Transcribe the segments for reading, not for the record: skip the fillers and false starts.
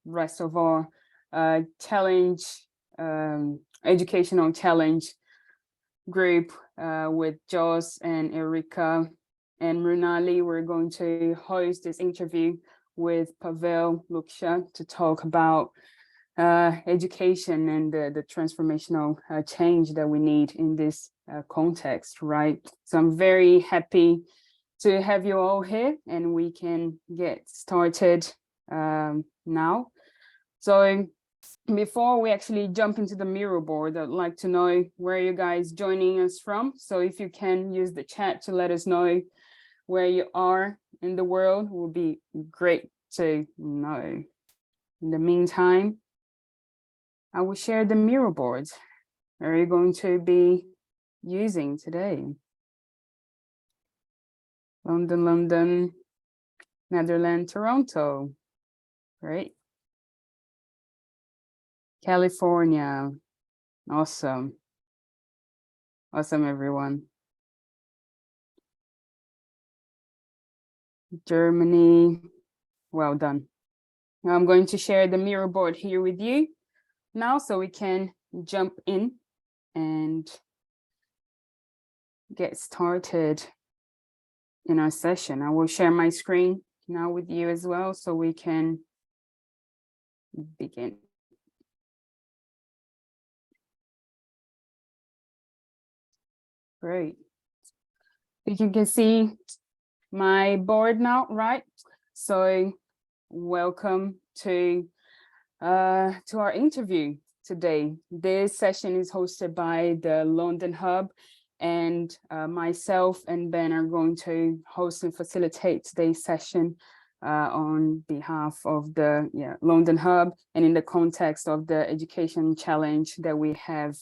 rest of our challenge, educational challenge group with Jos and Erika and Runali. We're going to host this interview with Pavel Luksha to talk about education and the transformational change that we need in this context, right? So I'm very happy to have you all here, and we can get started now. So before we actually jump into the mural board, I'd like to know where you guys joining us from. So if you can use the chat to let us know where you are in the world, it would be great to know. In the meantime, I will share the mural boards. Are you going to be using today? London, London, Netherlands, Toronto, right? California, awesome. Awesome, everyone. Germany, well done. Now I'm going to share the mural board here with you now so we can jump in and get started in our session. I will share my screen now with you as well so we can begin. Great. You can see my board now, right? So welcome to our interview today. This session is hosted by the London Hub, and myself and Ben are going to host and facilitate today's session on behalf of the London Hub and in the context of the education challenge that we have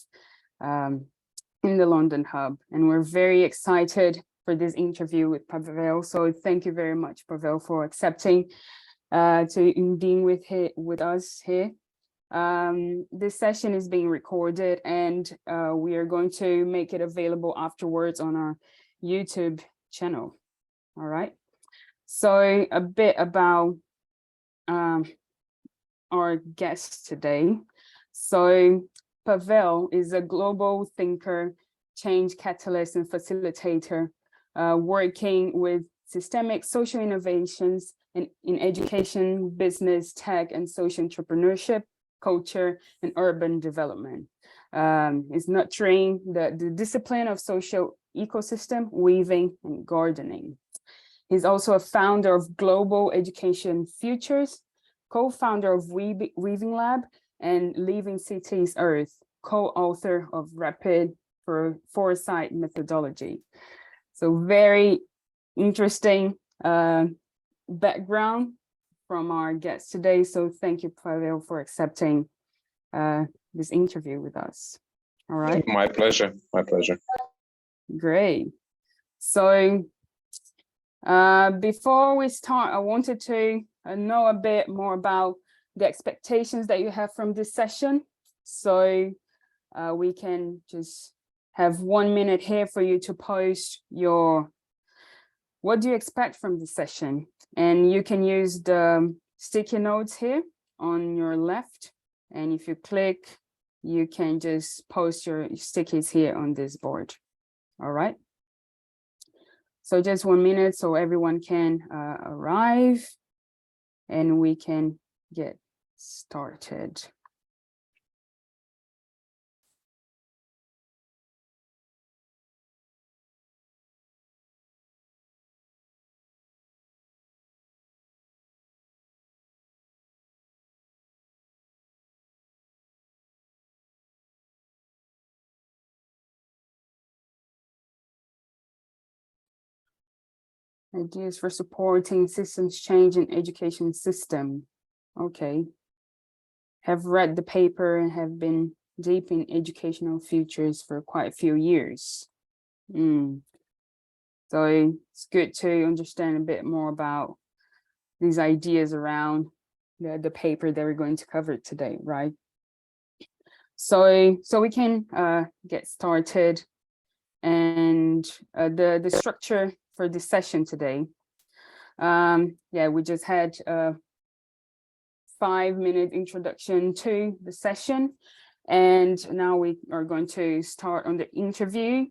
in the London Hub. And we're very excited for this interview with Pavel. So thank you very much, Pavel, for accepting to being with us here. This session is being recorded, and we are going to make it available afterwards on our YouTube channel. All right. So a bit about our guest today. So Pavel is a global thinker, change catalyst, and facilitator, working with systemic social innovations in education, business, tech, and social entrepreneurship, culture, and urban development. Is nurturing the discipline of social ecosystem, weaving, and gardening. He's also a founder of Global Education Futures, co-founder of Weaving Lab, and Leaving Cities Earth, co-author of Rapid Foresight Methodology. So very interesting background from our guest today. So thank you, Pavel, for accepting this interview with us. All right. My pleasure. My pleasure. Great. So before we start, I wanted to know a bit more about the expectations that you have from this session. So we can just have 1 minute here for you to post what do you expect from the session? And you can use the sticky notes here on your left. And if you click, you can just post your stickies here on this board. All right. So just 1 minute so everyone can arrive and we can get started. Ideas for supporting systems change in education system. Okay. Have read the paper and have been deep in educational futures for quite a few years. So it's good to understand a bit more about these ideas around the paper that we're going to cover today, right? So we can get started. And the structure for this session today, we just had 5-minute introduction to the session. And now we are going to start on the interview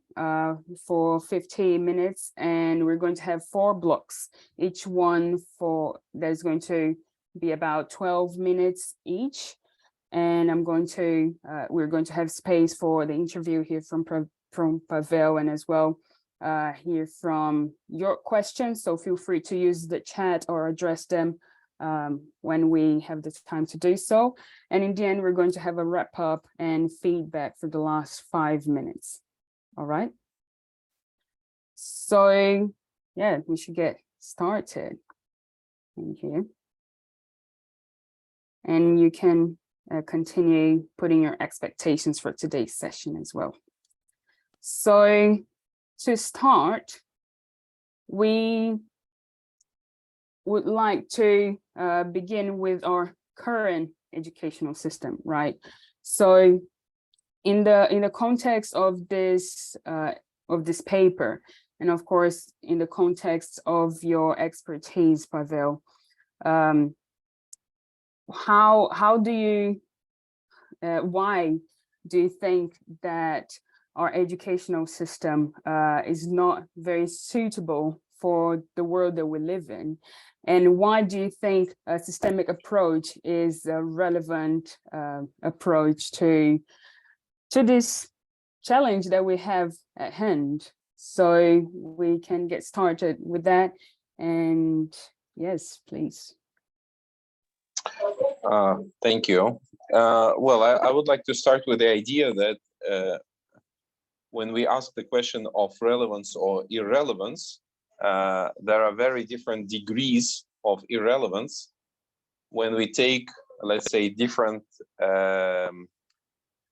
for 15 minutes, and we're going to have 4 blocks, each one there's going to be about 12 minutes each. And we're going to have space for the interview here from Pavel, and as well hear from your questions. So feel free to use the chat or address them when we have the time to do so. And in the end, we're going to have a wrap up and feedback for the last 5 minutes. All right. So yeah, we should get started. Thank you. And you can continue putting your expectations for today's session as well. So to start, we would like to begin with our current educational system, right? So in the context of this paper, and of course in the context of your expertise, Pavel, how do you why do you think that our educational system is not very suitable for the world that we live in? And why do you think a systemic approach is a relevant approach to this challenge that we have at hand? So we can get started with that. And yes, please. Thank you. Well, I would like to start with the idea that when we ask the question of relevance or irrelevance, there are very different degrees of irrelevance when we take, let's say, different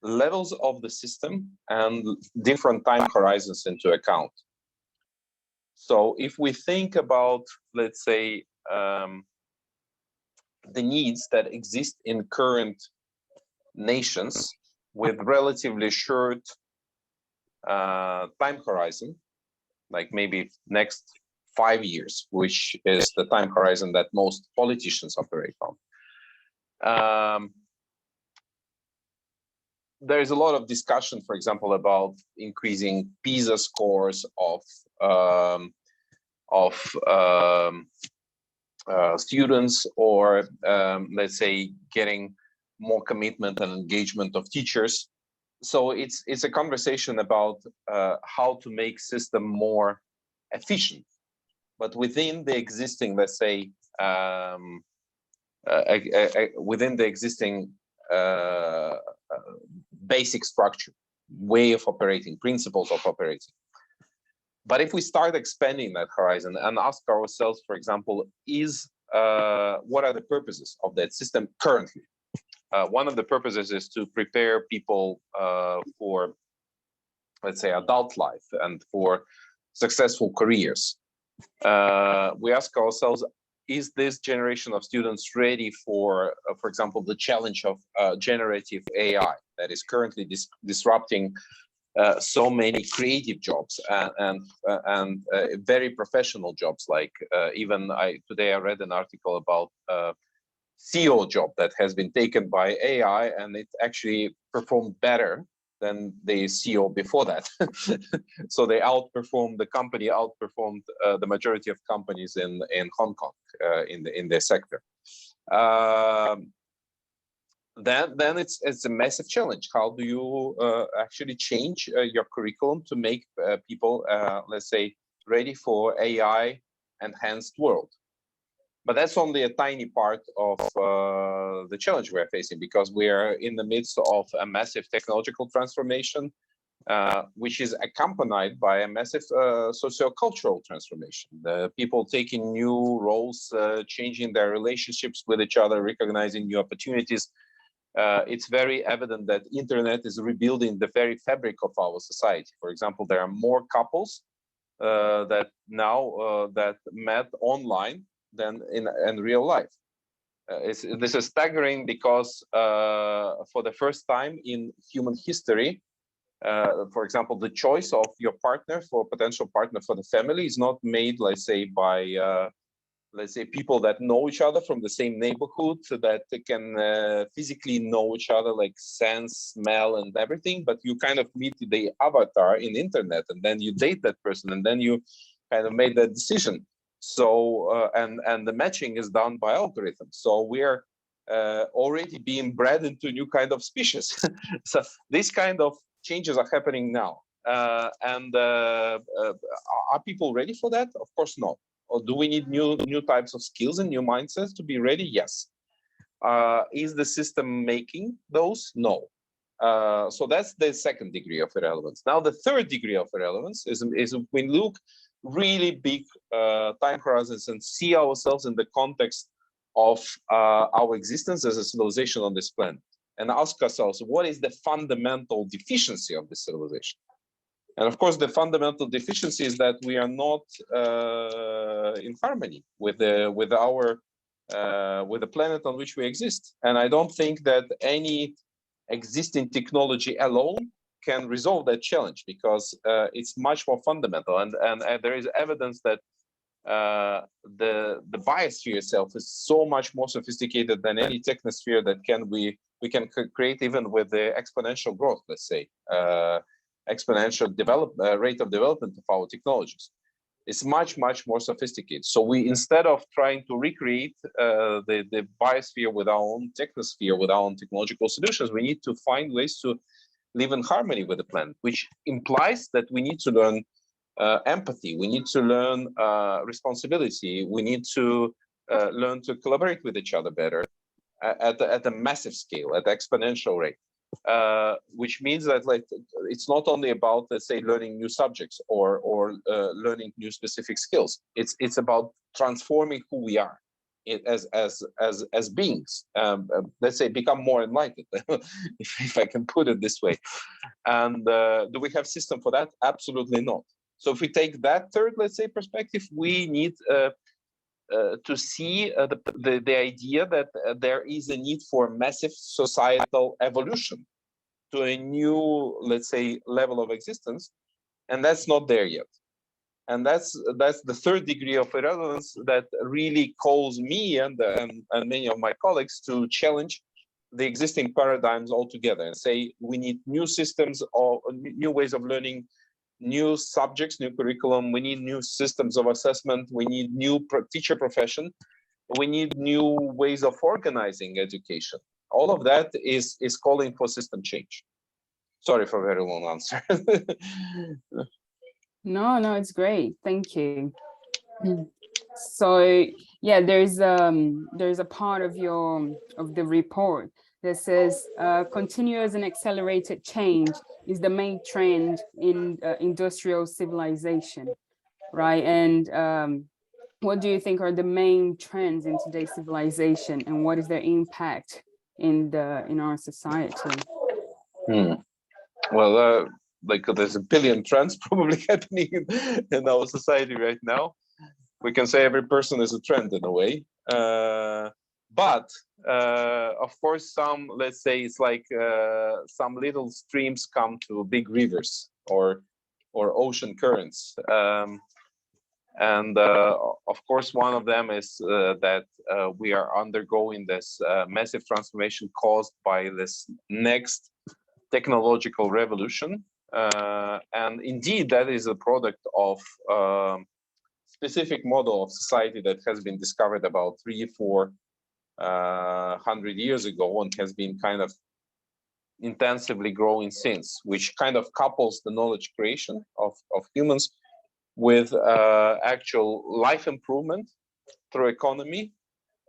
levels of the system and different time horizons into account. So if we think about, let's say, the needs that exist in current nations with relatively short time horizon, like maybe next 5 years, which is the time horizon that most politicians operate on. There is a lot of discussion, for example, about increasing PISA scores of students, or let's say getting more commitment and engagement of teachers. So it's a conversation about how to make system more efficient, but within the existing, let's say, within the existing basic structure, way of operating, principles of operating. But if we start expanding that horizon and ask ourselves, for example, what are the purposes of that system currently? One of the purposes is to prepare people for, let's say, adult life and for successful careers. We ask ourselves, is this generation of students ready for example, the challenge of generative AI that is currently disrupting so many creative jobs and very professional jobs, like even today I read an article about CEO job that has been taken by AI, and it actually performed better than the CEO before that. So they outperformed the majority of companies in Hong Kong in their sector. Then it's a massive challenge. How do you actually change your curriculum to make people, let's say, ready for AI enhanced world? But that's only a tiny part of the challenge we're facing, because we are in the midst of a massive technological transformation, which is accompanied by a massive socio-cultural transformation. The people taking new roles, changing their relationships with each other, recognizing new opportunities. It's very evident that internet is rebuilding the very fabric of our society. For example, there are more couples that now that met online than in real life. This is staggering because for the first time in human history, for example, the choice of your partner, for potential partner for the family, is not made, let's say, by let's say, people that know each other from the same neighborhood, so that they can physically know each other, like sense, smell, and everything. But you kind of meet the avatar in the internet, and then you date that person, and then you kind of made that decision. So and the matching is done by algorithms. So we're already being bred into a new kind of species. So these kind of changes are happening now. And are people ready for that? Of course not. Or do we need new types of skills and new mindsets to be ready? Yes. Is the system making those? No. So that's the second degree of irrelevance. Now, the third degree of irrelevance is when we look really big time horizons and see ourselves in the context of our existence as a civilization on this planet, and ask ourselves, what is the fundamental deficiency of this civilization? And of course, the fundamental deficiency is that we are not in harmony with the planet on which we exist. And I don't think that any existing technology alone can resolve that challenge, because it's much more fundamental. And there is evidence that the biosphere itself is so much more sophisticated than any technosphere that we can create, even with the exponential growth, let's say. Exponential rate of development of our technologies. It's much more sophisticated. So we, instead of trying to recreate the biosphere with our own technosphere, with our own technological solutions, we need to find ways to live in harmony with the planet, which implies that we need to learn empathy, we need to learn responsibility, we need to learn to collaborate with each other better at a massive scale, at exponential rate. Which means that, like, it's not only about, let's say, learning new subjects or learning new specific skills. It's about transforming who we are as beings. Let's say, become more enlightened, if I can put it this way. And do we have system for that? Absolutely not. So if we take that third, let's say, perspective, we need to see the idea that there is a need for massive societal evolution to a new, let's say, level of existence, and that's not there yet. And that's the third degree of irrelevance that really calls me and many of my colleagues to challenge the existing paradigms altogether and say we need new systems or new ways of learning, new subjects, new curriculum. We need new systems of assessment. We need new teacher profession. We need new ways of organizing education. All of that is calling for system change. Sorry for a very long answer. No, it's great. Thank you. So yeah, there's a part of the report that says continuous and accelerated change is the main trend in industrial civilization, right? And what do you think are the main trends in today's civilization, and what is their impact in our society? Well, like, there's a billion trends probably happening in our society right now. We can say every person is a trend in a way. But of course, some, let's say, it's like some little streams come to big rivers or ocean currents. And of course, one of them is that we are undergoing this massive transformation caused by this next technological revolution. And indeed, that is a product of specific model of society that has been discovered about 300-400 years ago and has been kind of intensively growing since, which kind of couples the knowledge creation of humans with actual life improvement through economy,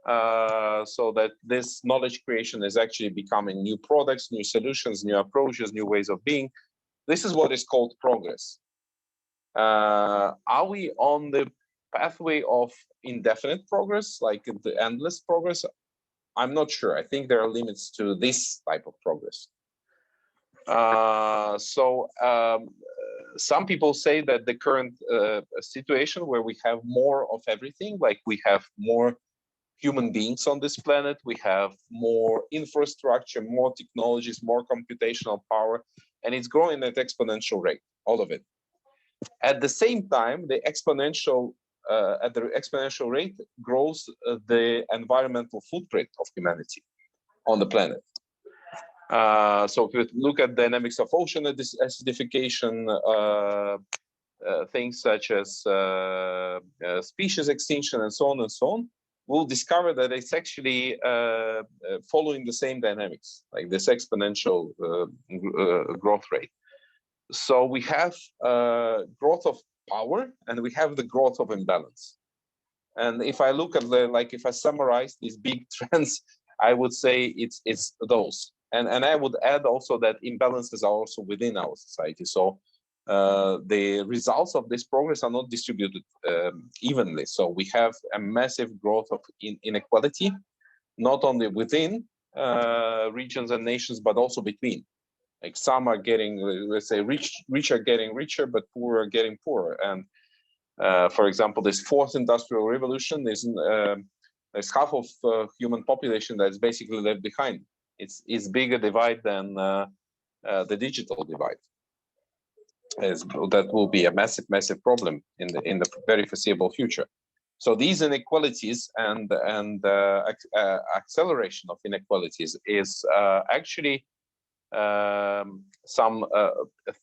so that this knowledge creation is actually becoming new products, new solutions, new approaches, new ways of being. This is what is called progress. Are we on the pathway of indefinite progress, like the endless progress? I'm not sure. I think there are limits to this type of progress. Some people say that the current situation where we have more of everything, like we have more human beings on this planet, we have more infrastructure, more technologies, more computational power, and it's growing at exponential rate, all of it. At the same time, the exponential at the exponential rate grows the environmental footprint of humanity on the planet. So if you look at dynamics of ocean acidification, things such as species extinction and so on, we'll discover that it's actually following the same dynamics, like this exponential growth rate. So we have growth of power and we have the growth of imbalance. And if I look at if I summarize these big trends, I would say it's those. And I would add also that imbalances are also within our society. So the results of this progress are not distributed evenly. So we have a massive growth of inequality, not only within regions and nations, but also between. Like some are getting, let's say, rich are getting richer, but poor are getting poorer. And for example, this fourth industrial revolution is there's half of human population that's basically left behind. It's bigger divide than the digital divide. That will be a massive problem in the very foreseeable future. So these inequalities and acceleration of inequalities is actually some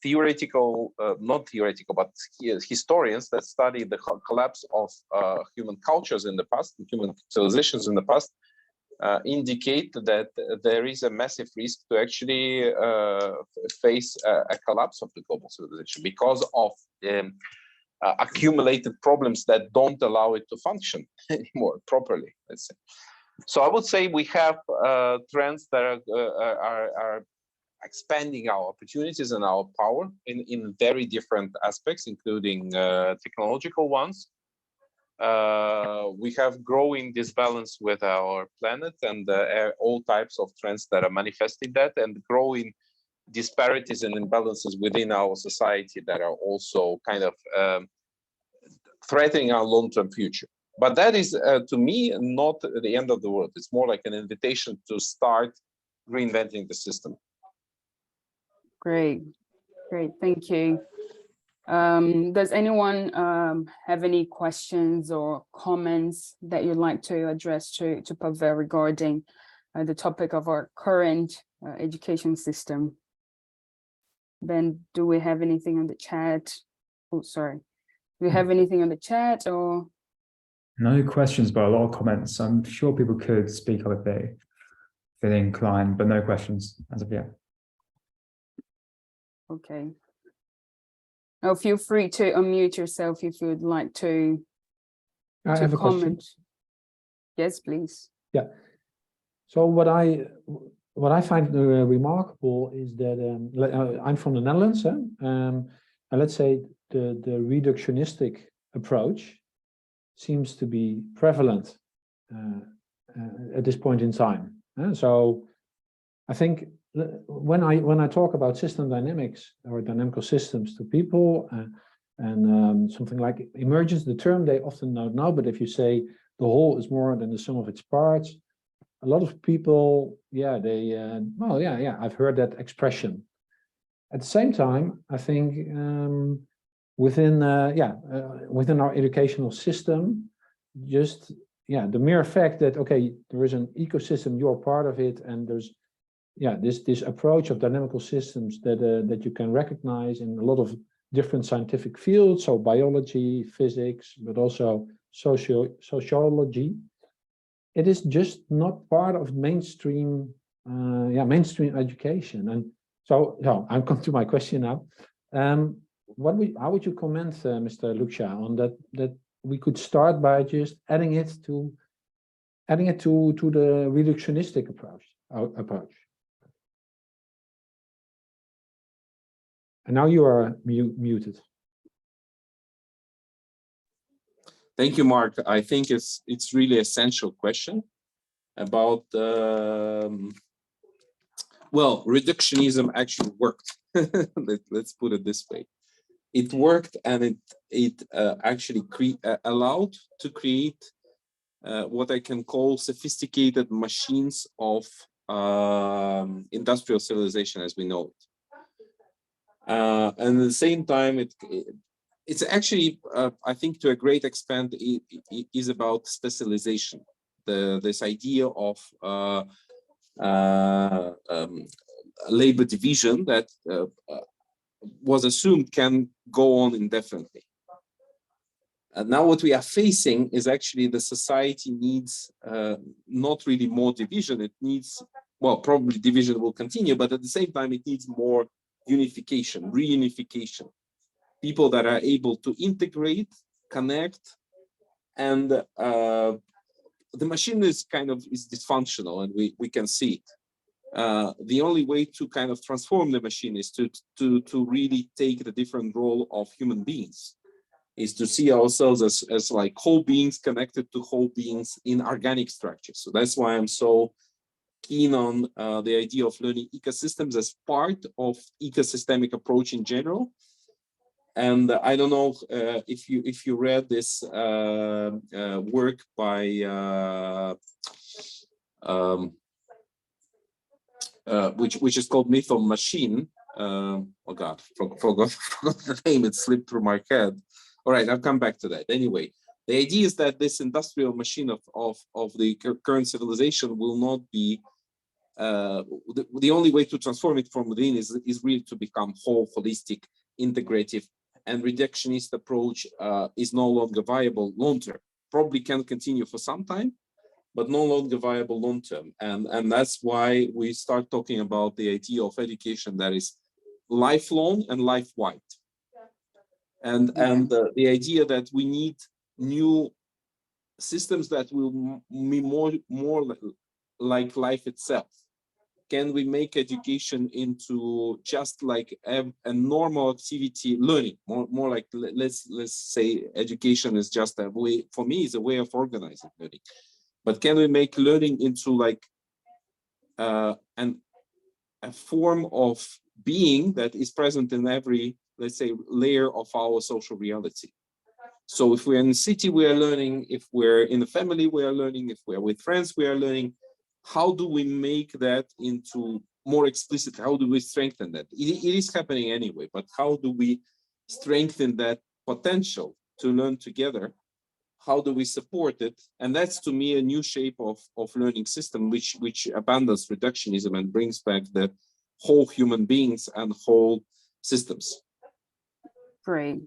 theoretical, not theoretical, but historians that study the collapse of human cultures in the past, human civilizations in the past, indicate that there is a massive risk to actually face a collapse of the global civilization because of accumulated problems that don't allow it to function anymore properly, let's say. So I would say we have trends that are expanding our opportunities and our power in very different aspects, including technological ones. We have growing disbalance with our planet and all types of trends that are manifesting that, and growing disparities and imbalances within our society that are also kind of threatening our long-term future. But that is, to me, not the end of the world. It's more like an invitation to start reinventing the system. Great, thank you. Does anyone have any questions or comments that you'd like to address to Pavel regarding the topic of our current education system? Ben, do we have anything on the chat? Oh, sorry. Do we have anything on the chat or? No questions, but a lot of comments. I'm sure people could speak up if they feel inclined, but no questions as of yet. Okay. Now feel free to unmute yourself if you would like to have a comment. question. Yes, please. Yeah. So what I find remarkable is that I'm from the Netherlands, and let's say the reductionistic approach seems to be prevalent at this point in time. So I think when I talk about system dynamics or dynamical systems to people and something like emergence, the term they often don't know, but if you say the whole is more than the sum of its parts, a lot of people, I've heard that expression. At the same time, I think within our educational system, just the mere fact that there is an ecosystem, you're part of it, and there's this approach of dynamical systems that you can recognize in a lot of different scientific fields, so biology, physics, but also sociology. It is just not part of mainstream education. And so I'm come to my question now. How would you comment, Mr. Luksha, on that we could start by just adding it to the reductionistic approach? And now you are muted. Thank you, Mark. I think it's really essential question about reductionism actually worked. Let's put it this way. It worked, and it actually allowed to create what I can call sophisticated machines of industrial civilization as we know it. And at the same time, it's actually, I think, to a great extent, it is about specialization. This idea of labor division that was assumed can go on indefinitely. And now what we are facing is actually the society needs not really more division. It needs, well, probably division will continue, but at the same time, it needs more unification, reunification. People that are able to integrate, connect, and the machine is kind of dysfunctional, and we can see it. The only way to kind of transform the machine is to really take the different role of human beings, is to see ourselves as like whole beings connected to whole beings in organic structures. So that's why I'm so keen on the idea of learning ecosystems as part of ecosystemic approach in general. And I don't know if you read this work by which is called Myth of Machine. Oh God, forgot the name. It slipped through my head. All right, I'll come back to that. Anyway, the idea is that this industrial machine of the current civilization will not be the only way to transform it from within is really to become whole, holistic, integrative, and reductionist approach is no longer viable long term. Probably can continue for some time, but no longer viable long term. And that's why we start talking about the idea of education that is lifelong and life-wide. And the idea that we need new systems that will be more like life itself. Can we make education into just like a normal activity learning, more like, let's say education is just a way, for me, is a way of organizing learning. But can we make learning into like a form of being that is present in every, let's say, layer of our social reality? So if we're in the city, we are learning. If we're in the family, we are learning. If we're with friends, we are learning. How do we make that into more explicit? How do we strengthen that? It is happening anyway, but how do we strengthen that potential to learn together? How do we support it? And that's, to me, a new shape of learning system, which abandons reductionism and brings back the whole human beings and whole systems. Great.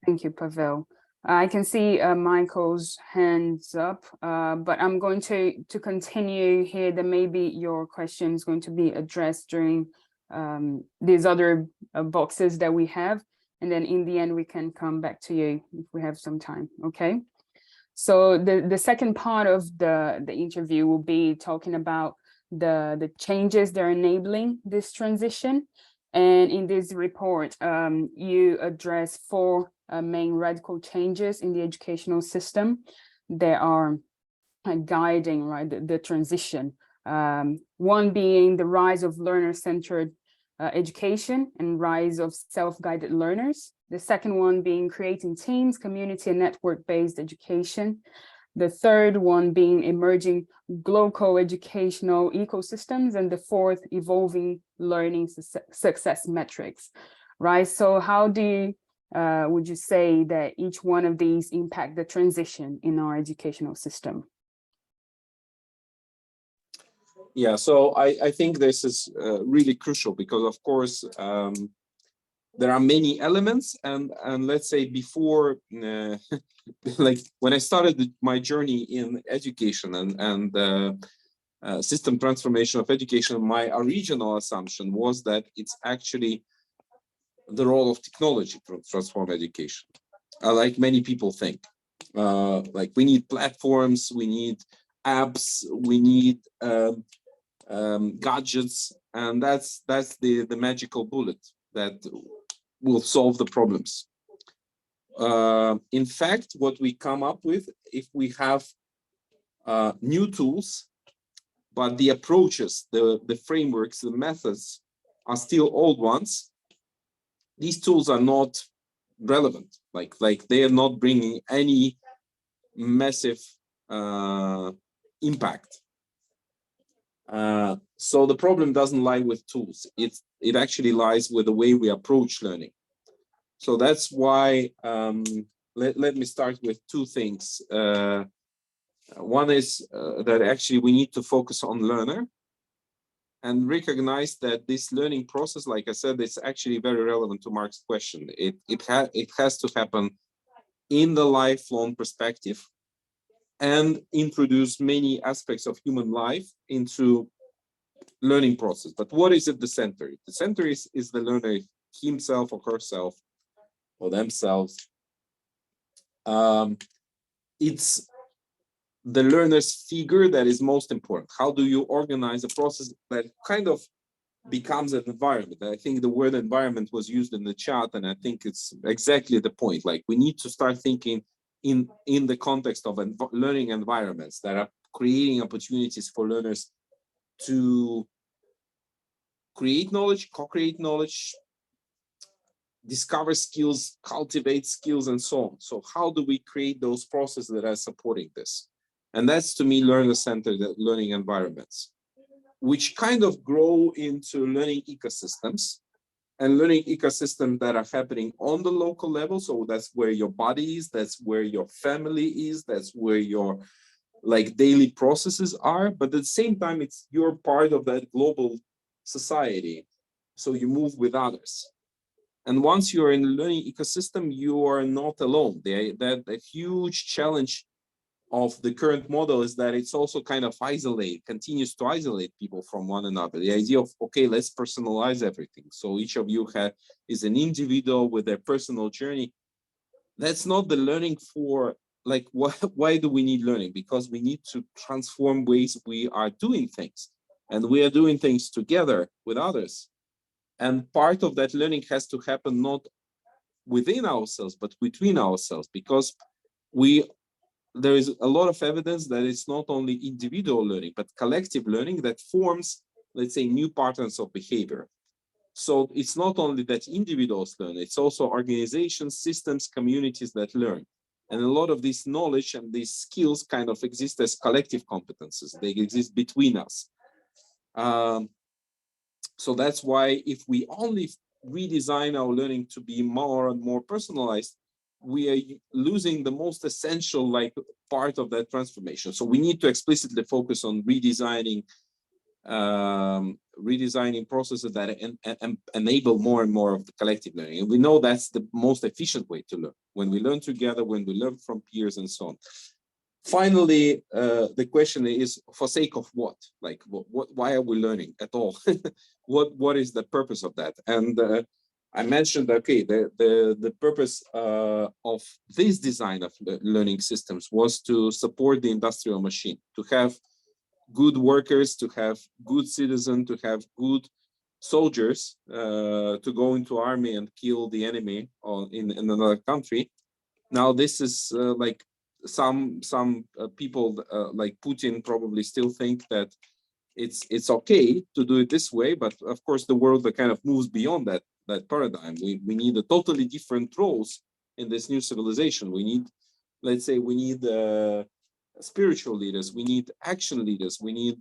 Thank you, Pavel. I can see Michael's hands up, but I'm going to continue here. That maybe your question is going to be addressed during these other boxes that we have. And then in the end, we can come back to you if we have some time, okay? So the second part of the interview will be talking about the changes that are enabling this transition. And in this report, you address 4 main radical changes in the educational system that are guiding, right, the transition. One being the rise of learner-centered education and rise of self-guided learners. The second one being creating teams, community, and network-based education. The third one being emerging global educational ecosystems, and the fourth, evolving learning success metrics, right? So how do you, would you say that each one of these impact the transition in our educational system? Yeah, so I think this is really crucial because, of course, there are many elements, and let's say before, like when I started my journey in education and system transformation of education, my original assumption was that it's actually the role of technology to transform education. Like many people think, like we need platforms, we need apps, we need gadgets, and that's the magical bullet that will solve the problems. In fact, what we come up with, if we have new tools, but the approaches, the frameworks, the methods are still old ones, these tools are not relevant. Like they are not bringing any massive impact. So the problem doesn't lie with tools. It actually lies with the way we approach learning. So that's why let me start with two things. One is that actually we need to focus on learner and recognize that this learning process, like I said, it's actually very relevant to Mark's question. It has to happen in the lifelong perspective and introduce many aspects of human life into learning process. But what is at the center? The center is the learner himself or herself or themselves. It's the learner's figure that is most important. How do you organize a process that kind of becomes an environment? I think the word environment was used in the chat, and I think it's exactly the point. Like, we need to start thinking in the context of learning environments that are creating opportunities for learners to create knowledge, co-create knowledge, discover skills, cultivate skills, and so on. So how do we create those processes that are supporting this? And that's, to me, learner-centered learning environments, which kind of grow into learning ecosystems, and learning ecosystems that are happening on the local level. So that's where your body is, that's where your family is, that's where your daily processes are. But at the same time, you're part of that global society. So you move with others. And once you're in a learning ecosystem, you are not alone. That huge challenge of the current model is that it's also kind of continues to isolate people from one another. The idea of, okay, let's personalize everything. So each of you is an individual with their personal journey. That's not the learning for, why do we need learning? Because we need to transform ways we are doing things. And we are doing things together with others. And part of that learning has to happen not within ourselves, but between ourselves, because there is a lot of evidence that it's not only individual learning, but collective learning that forms, let's say, new patterns of behavior. So it's not only that individuals learn, it's also organizations, systems, communities that learn. And a lot of this knowledge and these skills kind of exist as collective competences. They exist between us. So that's why if we only redesign our learning to be more and more personalized, we are losing the most essential part of that transformation. So we need to explicitly focus on redesigning processes that enable more and more of the collective learning. And we know that's the most efficient way to learn, when we learn together, when we learn from peers and so on. Finally, the question is, for sake of what? Why are we learning at all? What is the purpose of that? And I mentioned, okay, the purpose of this design of learning systems was to support the industrial machine, to have good workers, to have good citizens, to have good soldiers, to go into army and kill the enemy in another country. Now, this is some people like Putin probably still think that it's okay to do it this way, but of course the world that kind of moves beyond that paradigm. We need a totally different roles in this new civilization. We need, let's say, we need spiritual leaders, we need action leaders, we need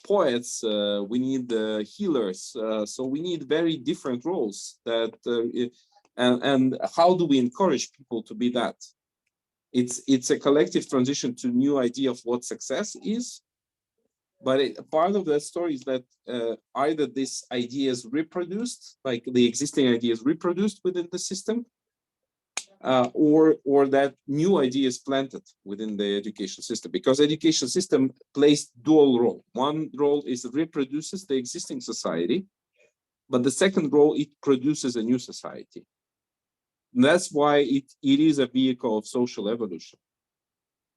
poets, we need healers. So we need very different roles that and how do we encourage people to be that? It's a collective transition to new idea of what success is. But part of that story is that either this idea is reproduced, like the existing idea is reproduced within the system, or that new idea is planted within the education system, because education system plays dual role. One role is it reproduces the existing society, but the second role, it produces a new society. And that's why it is a vehicle of social evolution.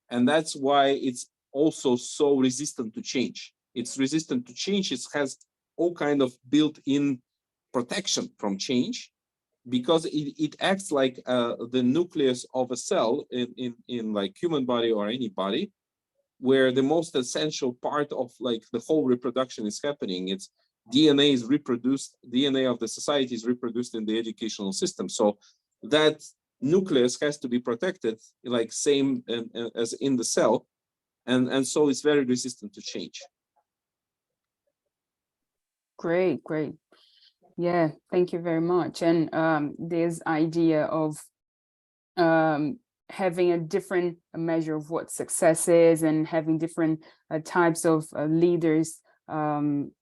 And that's why it's also so resistant to change. It's resistant to change. It has all kind of built-in protection from change, because it acts like the nucleus of a cell in like human body or any body, where the most essential part of like the whole reproduction is happening. It's DNA is reproduced, DNA of the society is reproduced in the educational system. So that nucleus has to be protected, like same as in the cell, and so it's very resistant to change. Great. Yeah, thank you very much. And this idea of having a different measure of what success is and having different types of leaders,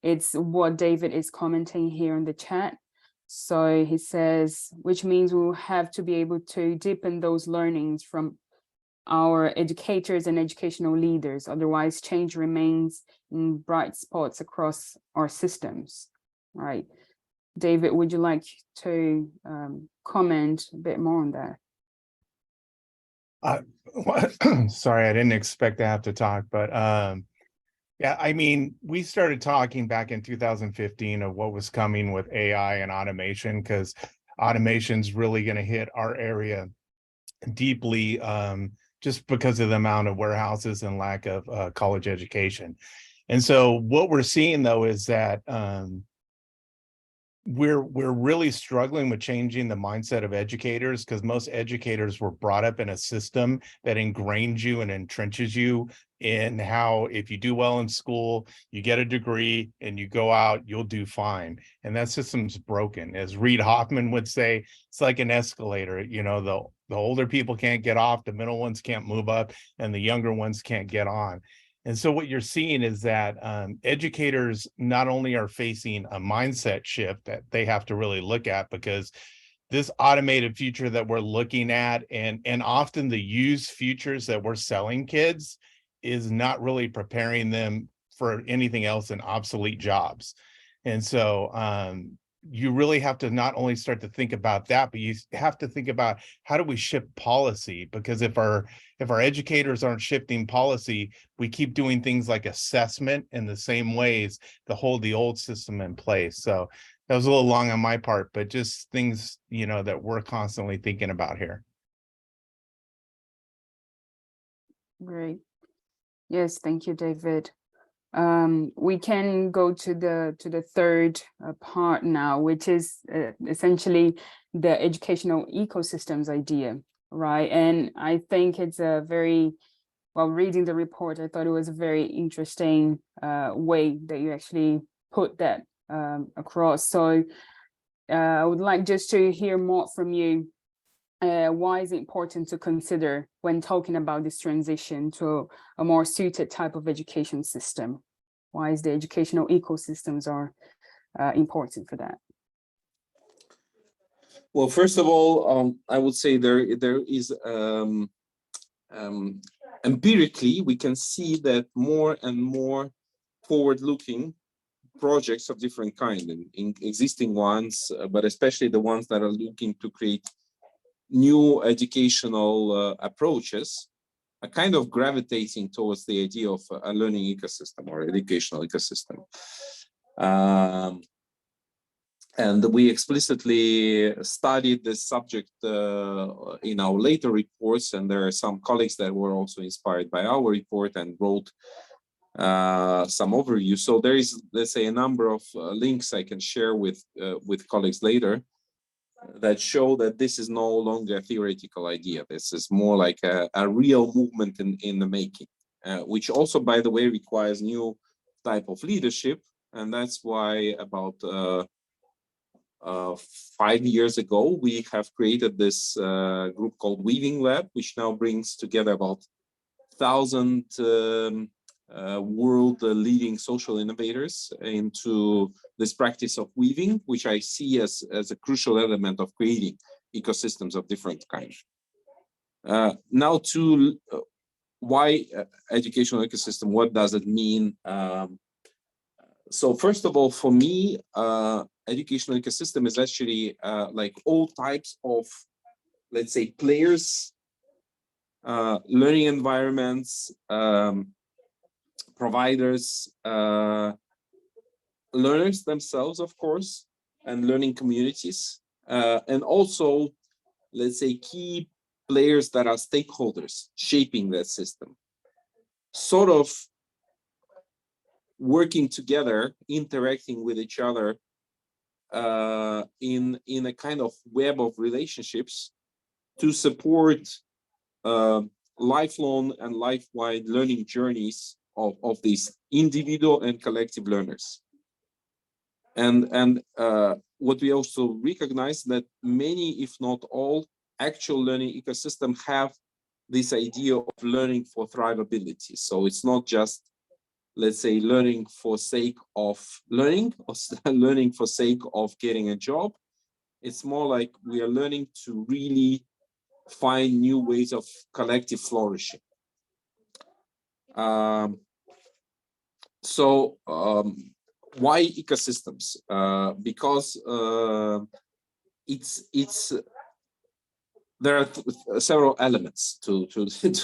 it's what David is commenting here in the chat. So he says, which means we'll have to be able to deepen those learnings from our educators and educational leaders. Otherwise, change remains in bright spots across our systems, right? David, would you like to comment a bit more on that? Sorry, I didn't expect to have to talk, but yeah, I mean, we started talking back in 2015 of what was coming with AI and automation, because automation's really going to hit our area deeply, just because of the amount of warehouses and lack of college education. And so what we're seeing though is that we're really struggling with changing the mindset of educators, because most educators were brought up in a system that ingrains you and entrenches you in how, if you do well in school, you get a degree and you go out, you'll do fine. And that system's broken. As Reid Hoffman would say, it's like an escalator. You know, the older people can't get off, the middle ones can't move up, and the younger ones can't get on. And so what you're seeing is that educators not only are facing a mindset shift that they have to really look at, because this automated future that we're looking at, and often the used futures that we're selling kids, is not really preparing them for anything else than obsolete jobs. And so you really have to not only start to think about that, but you have to think about, how do we shift policy? Because if our educators aren't shifting policy, we keep doing things like assessment in the same ways to hold the old system in place. So that was a little long on my part, but just things, you know, that we're constantly thinking about here. Great. Yes, thank you, David. We can go to the third part now, which is essentially the educational ecosystems idea, right? And I think it's a very, while reading the report, I thought it was a very interesting way that you actually put that across. So I would like just to hear more from you. Why is it important to consider when talking about this transition to a more suited type of education system? Why is the educational ecosystems are important for that? Well, first of all, I would say there is empirically, we can see that more and more forward-looking projects of different kind, in existing ones, but especially the ones that are looking to create new educational approaches, are kind of gravitating towards the idea of a learning ecosystem or educational ecosystem. And we explicitly studied this subject in our later reports, and there are some colleagues that were also inspired by our report and wrote some overview. So there is, let's say, a number of links I can share with colleagues later that show that this is no longer a theoretical idea. This is more like a real movement in the making, which also, by the way, requires new type of leadership. And that's why about 5 years ago, we have created this group called Weaving Lab, which now brings together about 1,000 world leading social innovators into this practice of weaving, which I see as a crucial element of creating ecosystems of different kinds. Now to why educational ecosystem, what does it mean? So first of all, for me, educational ecosystem is actually like all types of, let's say, players, learning environments, providers, learners themselves, of course, and learning communities, and also, let's say, key players that are stakeholders shaping that system, sort of working together, interacting with each other in a kind of web of relationships to support lifelong and life-wide learning journeys of these individual and collective learners. And what we also recognize that many, if not all, actual learning ecosystem have this idea of learning for thrivability. So it's not just, let's say, learning for sake of learning or learning for sake of getting a job. It's more like we are learning to really find new ways of collective flourishing. Why ecosystems? Because there are several elements to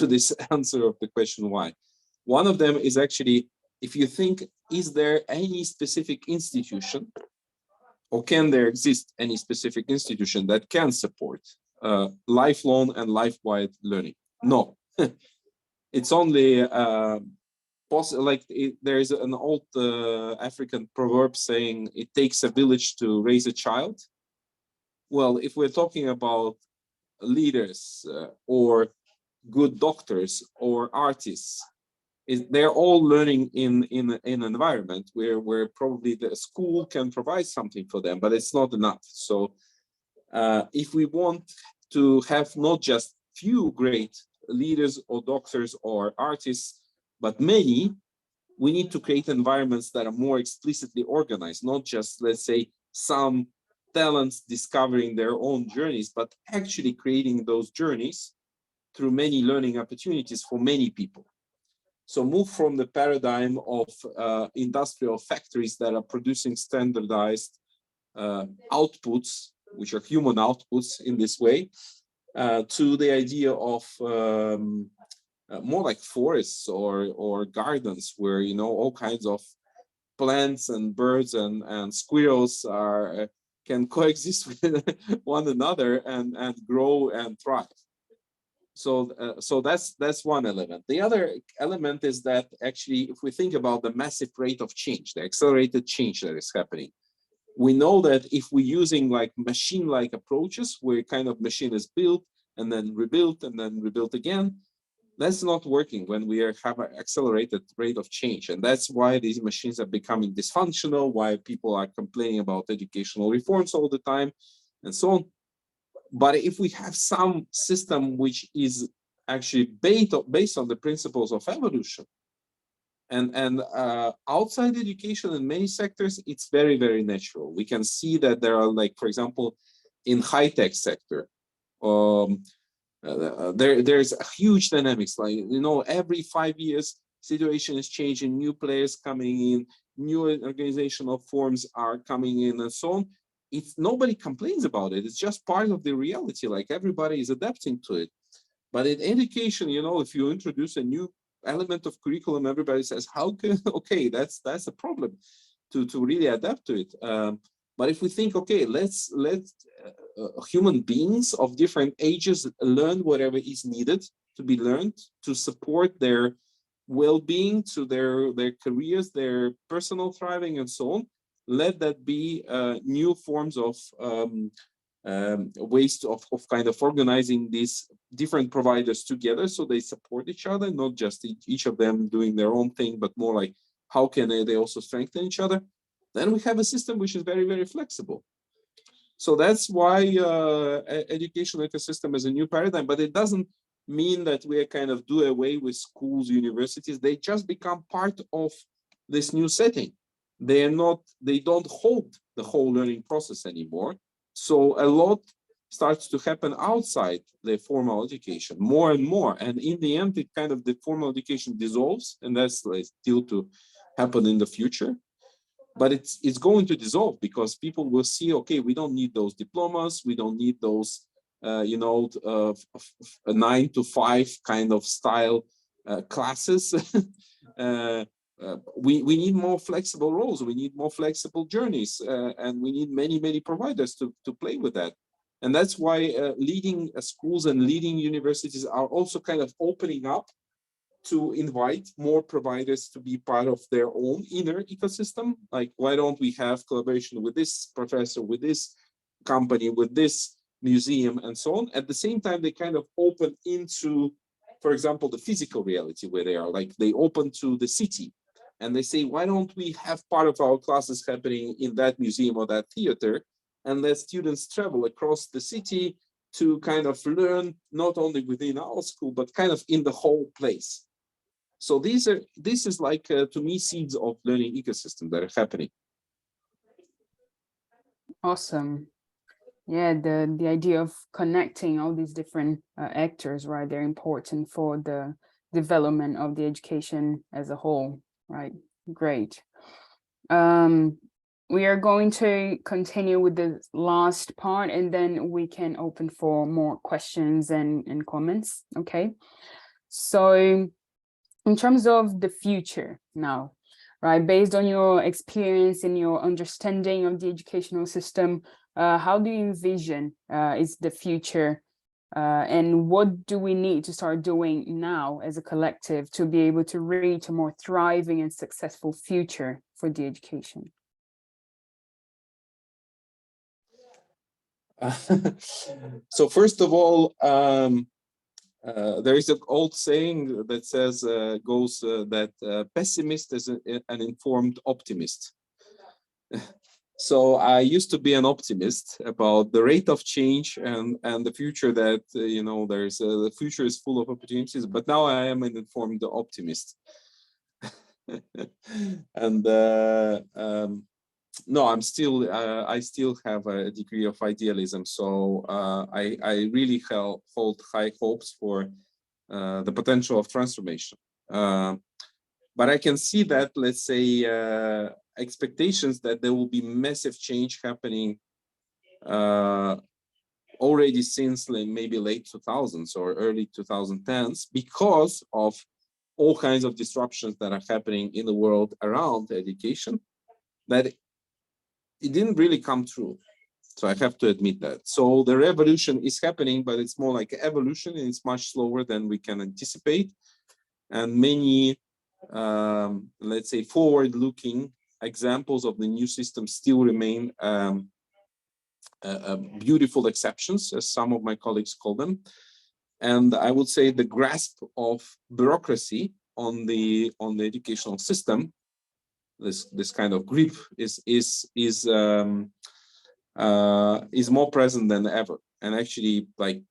this answer of the question why. One of them is actually, if you think, is there any specific institution, or can there exist any specific institution that can support lifelong and life-wide learning? No. It's only there is an old African proverb saying it takes a village to raise a child. Well, if we're talking about leaders or good doctors or artists, they're all learning in an environment where probably the school can provide something for them, but it's not enough. So if we want to have not just few great leaders or doctors or artists, but many, we need to create environments that are more explicitly organized, not just, let's say, some talents discovering their own journeys, but actually creating those journeys through many learning opportunities for many people. So move from the paradigm of industrial factories that are producing standardized outputs, which are human outputs in this way, to the idea of more like forests or gardens where, you know, all kinds of plants and birds and squirrels can coexist with one another and grow and thrive. So that's one element. The other element is that actually, if we think about the massive rate of change, the accelerated change that is happening, we know that if we're using like machine-like approaches, where kind of machine is built and then rebuilt again, that's not working when we have an accelerated rate of change. And that's why these machines are becoming dysfunctional, why people are complaining about educational reforms all the time, and so on. But if we have some system which is actually based on the principles of evolution, and outside education in many sectors, it's very, very natural. We can see that there are, like, for example, in high-tech sector, there's a huge dynamics. Like, you know, every 5 years, situation is changing, new players coming in, new organizational forms are coming in, and so on. Nobody complains about it. It's just part of the reality. Like, everybody is adapting to it. But in education, you know, if you introduce a new element of curriculum, everybody says, how can, okay, that's a problem to really adapt to it. But if we think, okay, let's human beings of different ages learn whatever is needed to be learned to support their well-being, to their careers, their personal thriving, and so on. Let that be new forms of ways of kind of organizing these different providers together so they support each other, not just each of them doing their own thing, but more like how can they also strengthen each other. Then we have a system which is very, very flexible. So that's why education ecosystem is a new paradigm, but it doesn't mean that we kind of do away with schools, universities. They just become part of this new setting. They don't hold the whole learning process anymore. So a lot starts to happen outside the formal education, more and more. And in the end, it kind of, the formal education dissolves, and that's still to happen in the future. But it's going to dissolve because people will see, okay, we don't need those diplomas, we don't need those, 9 to 5 kind of style classes. We need more flexible roles, we need more flexible journeys, and we need many providers to play with that. And that's why leading schools and leading universities are also kind of opening up to invite more providers to be part of their own inner ecosystem. Like, why don't we have collaboration with this professor, with this company, with this museum, and so on. At the same time, they kind of open into, for example, the physical reality where they are. Like, they open to the city and they say, why don't we have part of our classes happening in that museum or that theater? and let students travel across the city to kind of learn not only within our school, but kind of in the whole place. So this is like, to me, seeds of learning ecosystem that are happening. Awesome. Yeah, the idea of connecting all these different actors, right? They're important for the development of the education as a whole, right? Great. We are going to continue with the last part, and then we can open for more questions and comments, okay? So in terms of the future now, right, based on your experience and your understanding of the educational system, how do you envision is the future, and what do we need to start doing now as a collective to be able to reach a more thriving and successful future for the education? So first of all, there is an old saying that says, that pessimist is an informed optimist. So I used to be an optimist about the rate of change and the future that, the future is full of opportunities, but now I am an informed optimist. And no, I still have a degree of idealism. So I really hold high hopes for the potential of transformation. But I can see that, let's say, expectations that there will be massive change happening already since maybe late 2000s or early 2010s, because of all kinds of disruptions that are happening in the world around education, that it didn't really come true. So I have to admit that. So the revolution is happening, but it's more like evolution, and it's much slower than we can anticipate. And many, let's say, forward-looking examples of the new system still remain beautiful exceptions, as some of my colleagues call them. And I would say the grasp of bureaucracy on the educational system, this kind of grip is more present than ever. And actually, like,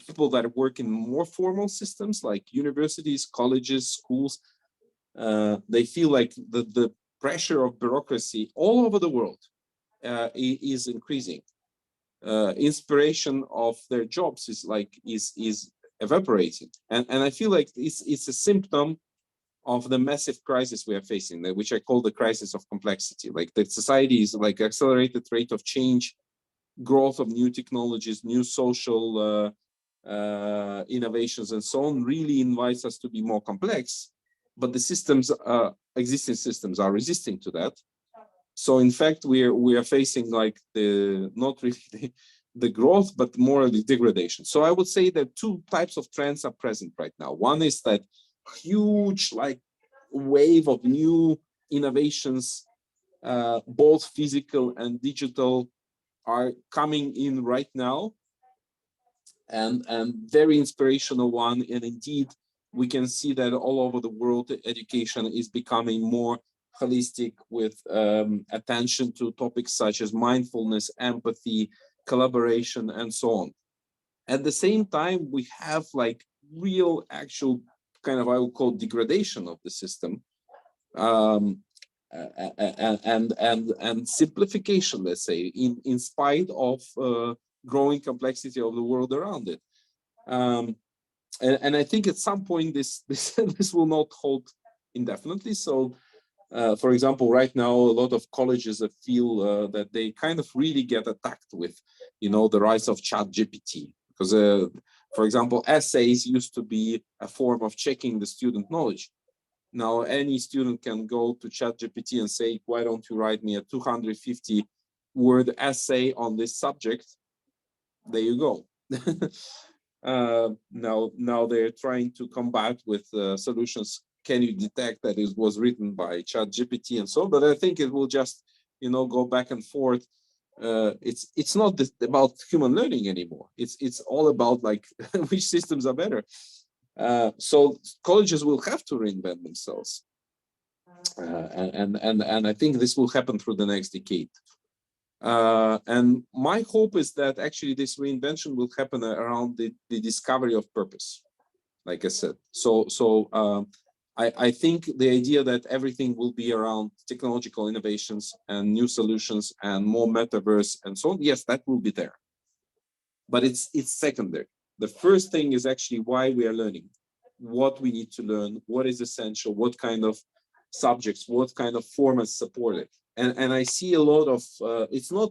people that work in more formal systems like universities, colleges, schools, they feel like the pressure of bureaucracy all over the world is increasing. Inspiration of their jobs is evaporating, and I feel like it's a symptom of the massive crisis we are facing, which I call the crisis of complexity. Like, the society is like accelerated rate of change, growth of new technologies, new social innovations, and so on, really invites us to be more complex. But the systems, existing systems, are resisting to that. So in fact, we are facing like not really the growth, but more the degradation. So I would say that two types of trends are present right now. One is that huge like wave of new innovations, both physical and digital, are coming in right now, and very inspirational one. And indeed, we can see that all over the world, education is becoming more holistic, with attention to topics such as mindfulness, empathy, collaboration, and so on. At the same time, we have like real, actual kind of, I would call, degradation of the system, and simplification, let's say, in spite of growing complexity of the world around it. And I think at some point this will not hold indefinitely. So, for example, right now, a lot of colleges feel that they kind of really get attacked with, the rise of ChatGPT, because, for example, essays used to be a form of checking the student knowledge. Now, any student can go to ChatGPT and say, "Why don't you write me a 250-word essay on this subject?" There you go. Now they're trying to combat with solutions. Can you detect that it was written by ChatGPT and so on? But I think it will just, go back and forth. It's not about human learning anymore. It's all about like which systems are better. So colleges will have to reinvent themselves, and I think this will happen through the next decade. And my hope is that actually this reinvention will happen around the discovery of purpose, like I said. I think the idea that everything will be around technological innovations and new solutions and more metaverse and so on, yes, that will be there. But it's secondary. The first thing is actually why we are learning, what we need to learn, what is essential, what kind of subjects, what kind of formats support it. And I see a lot of, it's not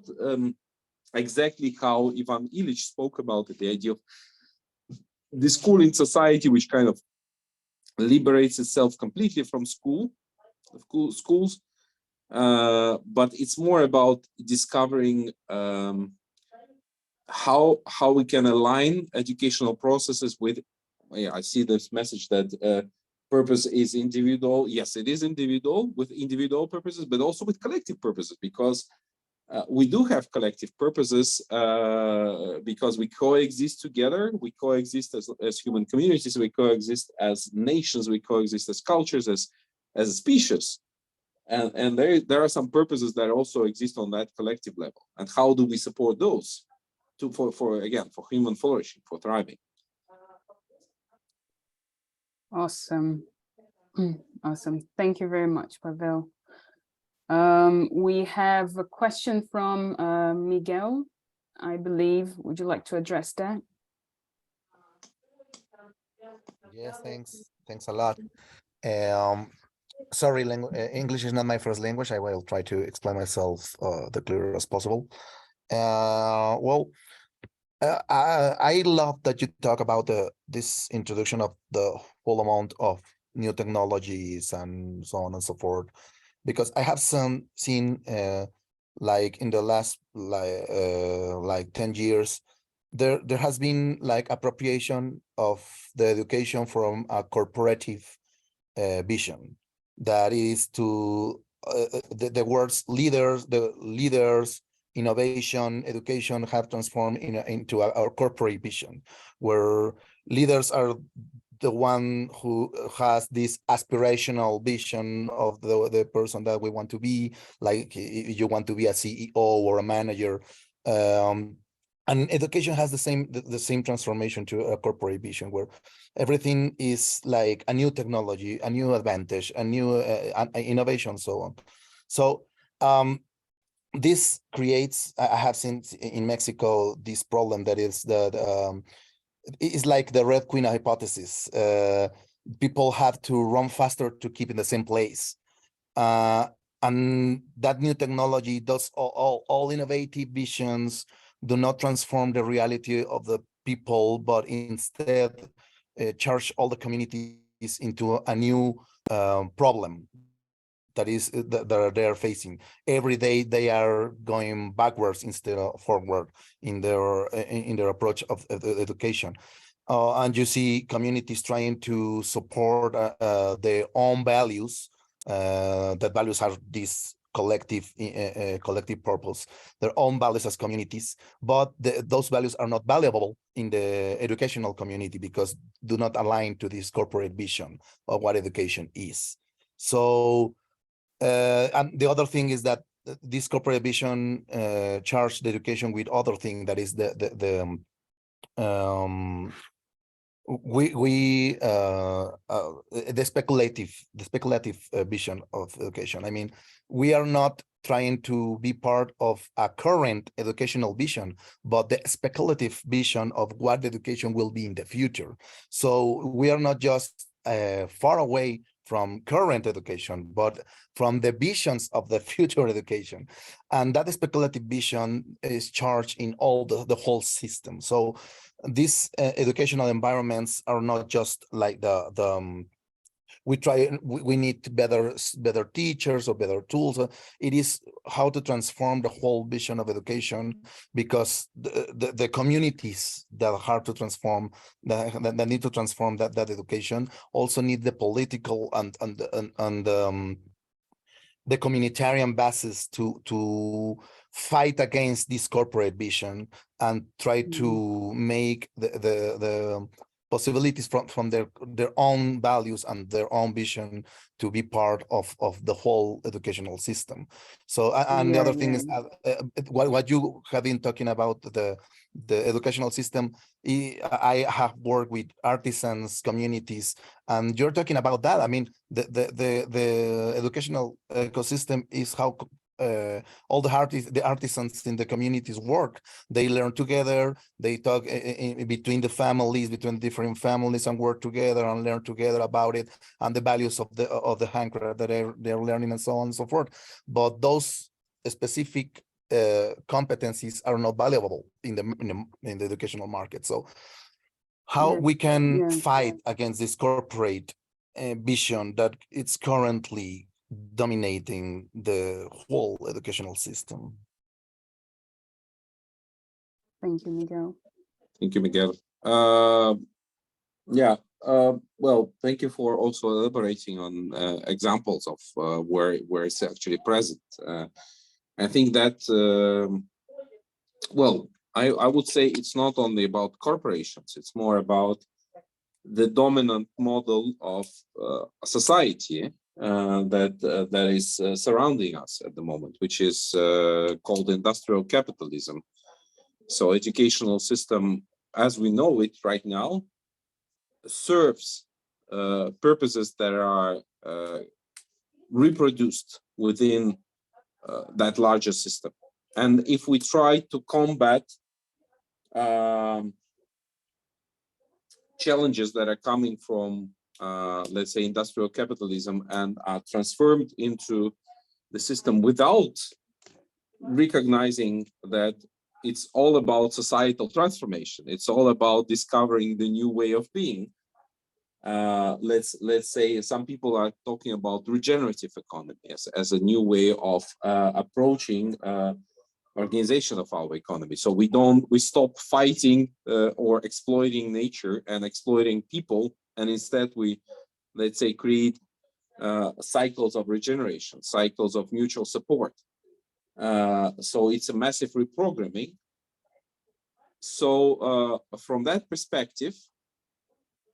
exactly how Ivan Illich spoke about it, the idea of the schooling society, which kind of liberates itself completely from schools, but it's more about discovering how we can align educational processes with. Yeah, I see this message that purpose is individual. Yes, it is individual with individual purposes, but also with collective purposes, because we do have collective purposes because we coexist together. We coexist as human communities. We coexist as nations. We coexist as cultures, as a species. And there are some purposes that also exist on that collective level. And how do we support those for human flourishing, for thriving? Awesome. Awesome. Thank you very much, Pavel. We have a question from Miguel, I believe. Would you like to address that? Yes, thanks a lot. Sorry, English is not my first language. I will try to explain myself the clearer as possible. I love that you talk about this introduction of the whole amount of new technologies and so on and so forth, because I have seen like in the last like 10 years, there has been like appropriation of the education from a corporative vision, that is to the words leaders, innovation, education have transformed into our corporate vision, where leaders are the one who has this aspirational vision of the person that we want to be, like if you want to be a CEO or a manager. And education has the same transformation to a corporate vision, where everything is like a new technology, a new advantage, a new innovation, so on. So this creates, I have seen in Mexico, this problem that is that it's like the Red Queen hypothesis. People have to run faster to keep in the same place. And that new technology does all innovative visions do not transform the reality of the people, but instead charge all the communities into a new problem that they're facing. Every day they are going backwards instead of forward in their approach of education. And you see communities trying to support their own values. That values have this collective purpose, their own values as communities, but those values are not valuable in the educational community because do not align to this corporate vision of what education is. So and the other thing is that this corporate vision charged the education with other thing, that is the speculative vision of education. I mean, we are not trying to be part of a current educational vision, but the speculative vision of what education will be in the future. So we are not just far away from current education, but from the visions of the future education. And that speculative vision is charged in all the whole system. So these educational environments are not just like we need better teachers or better tools. It is how to transform the whole vision of education, because the communities that are hard to transform, that need to transform that education, also need the political and the communitarian basis to fight against this corporate vision and try to make possibilities from their own values and their own vision to be part of the whole educational system. So and the other thing is what you have been talking about, the educational system. I have worked with artisans communities, and you're talking about that. I mean, the educational ecosystem is how all the artisans in the communities work. They learn together, they talk between the families, between different families, and work together and learn together about it and the values of the handcraft that they're learning, and so on and so forth. But those specific competencies are not valuable in the educational market. So how we can fight against this corporate vision that it's currently dominating the whole educational system? Thank you, Miguel. Thank you, Miguel. Well, thank you for also elaborating on examples of where it's actually present. I think that, well, I would say it's not only about corporations, it's more about the dominant model of society that is surrounding us at the moment, which is called industrial capitalism. So educational system, as we know it right now, serves purposes that are reproduced within that larger system. And if we try to combat challenges that are coming from, let's say, industrial capitalism and are transformed into the system without recognizing that it's all about societal transformation, it's all about discovering the new way of being. Let's say some people are talking about regenerative economy as a new way of approaching organization of our economy. So we stop fighting or exploiting nature and exploiting people, and instead we, let's say, create cycles of regeneration, cycles of mutual support. So it's a massive reprogramming. So from that perspective,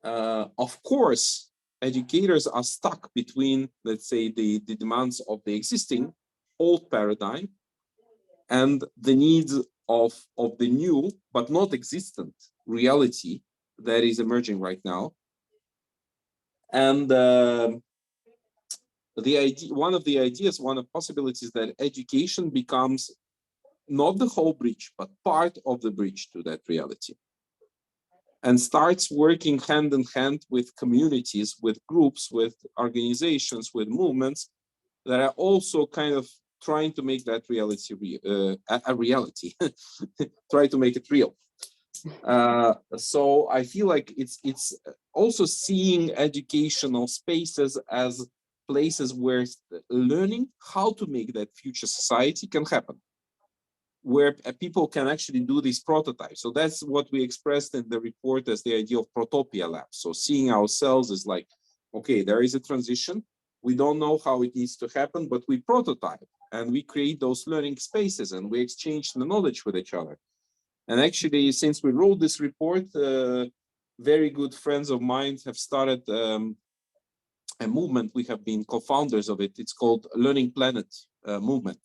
of course, educators are stuck between, let's say, the demands of the existing old paradigm and the needs of the new but not existent reality that is emerging right now. And one of possibilities that education becomes not the whole bridge, but part of the bridge to that reality, and starts working hand in hand with communities, with groups, with organizations, with movements that are also kind of trying to make that reality a reality, try to make it real. So I feel like it's also seeing educational spaces as places where learning how to make that future society can happen, where people can actually do these prototypes. So that's what we expressed in the report as the idea of Protopia Labs. So seeing ourselves as like, okay, there is a transition. We don't know how it needs to happen, but we prototype and we create those learning spaces and we exchange the knowledge with each other. And actually, since we wrote this report, very good friends of mine have started a movement. We have been co-founders of it. It's called Learning Planet movement,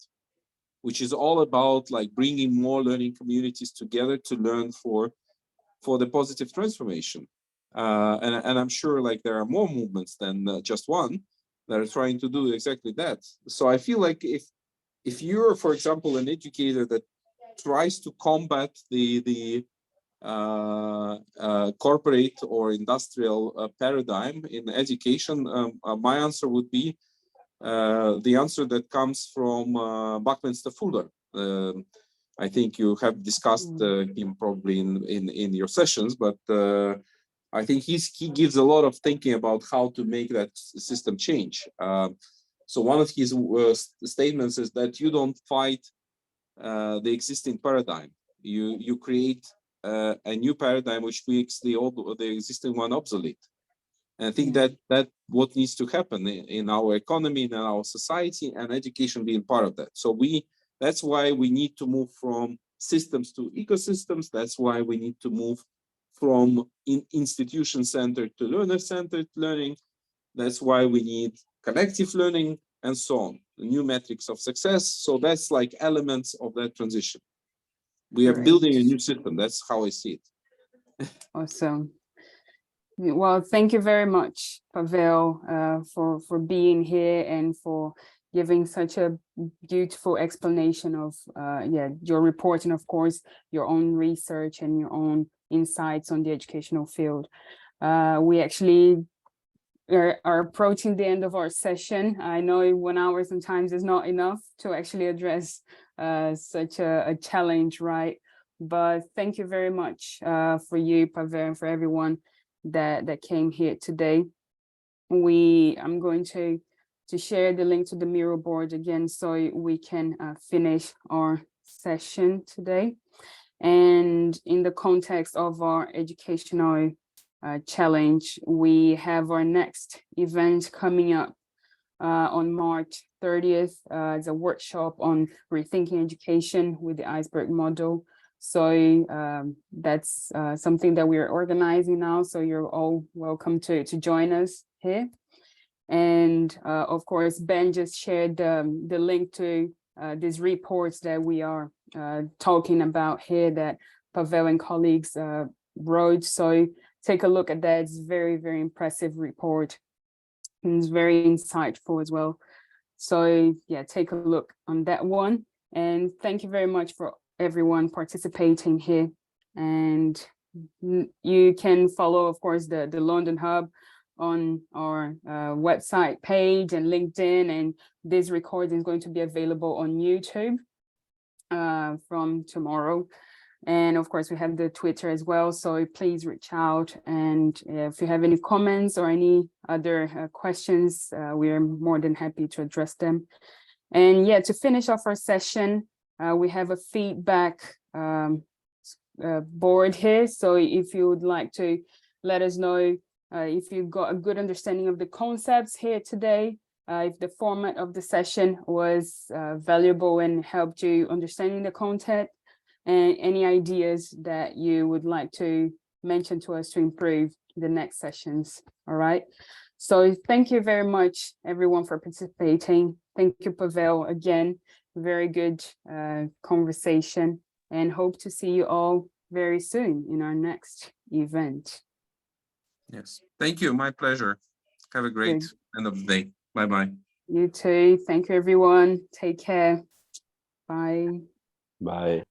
which is all about like bringing more learning communities together to learn for the positive transformation. And I'm sure like there are more movements than just one that are trying to do exactly that. So I feel like if you're, for example, an educator that tries to combat the corporate or industrial paradigm in education, my answer would be the answer that comes from Buckminster Fuller. I think you have discussed him probably in your sessions, but I think he gives a lot of thinking about how to make that system change. So one of his statements is that you don't fight the existing paradigm. You create a new paradigm which makes the existing one obsolete. And I think that what needs to happen in our economy, in our society, and education being part of that. So that's why we need to move from systems to ecosystems. That's why we need to move from institution-centered to learner-centered learning. That's why we need collective learning and so on, the new metrics of success. So that's like elements of that transition. We are building a new system. That's how I see it. Awesome. Well, thank you very much, Pavel, for being here and for giving such a beautiful explanation of your report and, of course, your own research and your own insights on the educational field. We actually are approaching the end of our session. I know 1 hour sometimes is not enough to actually address such a challenge, right? But thank you very much for you, Pavel, and for everyone that came here today. I'm going to share the link to the Miro board again so we can finish our session today. And in the context of our educational challenge, we have our next event coming up on March 30th. It's a workshop on rethinking education with the iceberg model. So that's something that we are organizing now. So you're all welcome to join us here. And of course, Ben just shared the link to these reports that we are talking about here that Pavel and colleagues wrote. So take a look at that. It's very, very impressive report. And it's very insightful as well. So yeah, take a look on that one. And thank you very much for everyone participating here. And you can follow, of course, the London Hub on our website page and LinkedIn, and this recording is going to be available on YouTube from tomorrow. And of course, we have the Twitter as well, so please reach out. And if you have any comments or any other questions, we are more than happy to address them. And yeah, to finish off our session, we have a feedback board here. So if you would like to let us know if you got a good understanding of the concepts here today, if the format of the session was valuable and helped you understanding the content, and any ideas that you would like to mention to us to improve the next sessions. All right. So thank you very much, everyone, for participating. Thank you, Pavel, again. Very good conversation, and hope to see you all very soon in our next event. Yes. Thank you. My pleasure. Have a great end of the day. Bye-bye. You too. Thank you, everyone. Take care. Bye. Bye.